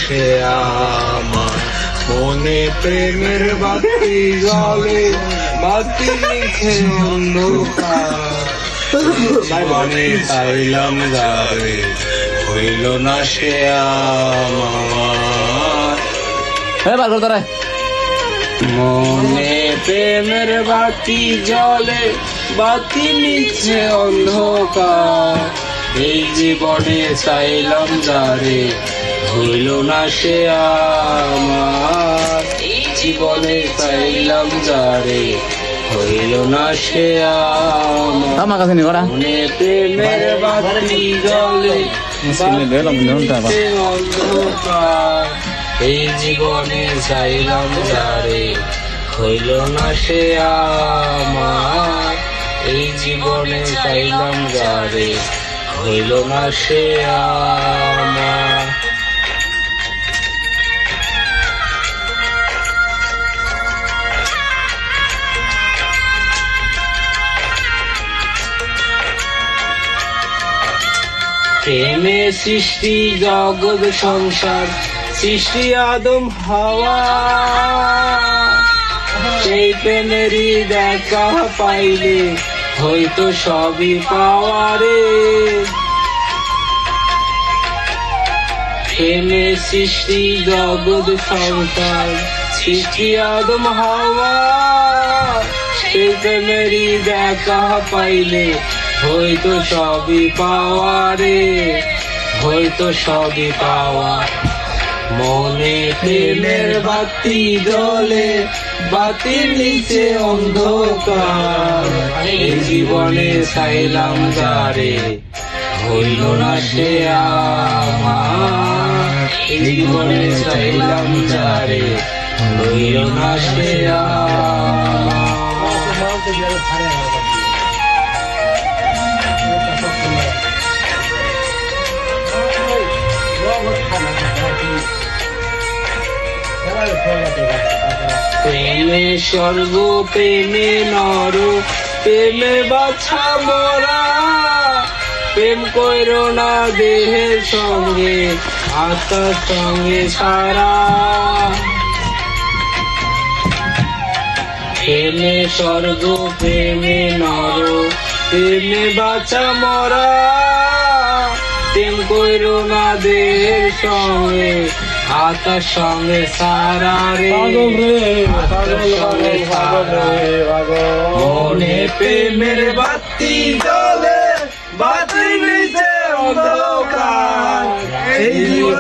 সে আমার মনে প্রেমের বাতি জ্বলে বাতি নিচে অন্ধকার জীবনে চাইলাম যারে হইল না সে আমার মনে প্রেমের বাতি জ্বলে বাতি নিচে অন্ধকার এই জীবনে চাইলাম যারে হইল না সে আমার এই জীবনে চাইলাম যারে হইল না সে আমার মনে প্রেমের বাতি জ্বলে অন্ধকার এই জীবনে চাইলাম যারে হইল না সে আমার এই জীবনে চাইলাম যারে হইল না সে আমার প্রেমে সৃষ্টি জগৎ সংসার সৃষ্টি আদম হাওয়া সেই প্রেমেরই দেখা পাইলে হয়তো সবই পাওয়া রে প্রেমে সৃষ্টি জগৎ সংসার সৃষ্টি আদম হাওয়া সেই প্রেমেরই দেখা পাইলে হয়তো সবই পাওয়া রে হয়তো সবই পাওয়া মনে প্রেমের বাতি জ্বলে বাতির নিচে অন্ধকার এই জীবনে চাইলাম যারে হইল না সে আমার এই জীবনে চাইলাম যারে হইল না সে প্রেমে স্বর্গ প্রেমে নর প্রেমে বাছা মরা প্রেম কইর না দেহের সঙ্গে আত্মার সঙ্গে সারা প্রেমে স্বর্গ প্রেমে নর প্রেমে বাছা মরা প্রেম কইর না দেহের সঙ্গে আতার সঙ্গে সারা রে মনে প্রেমের বাতি জ্বলে বাতি নিচে অন্ধকার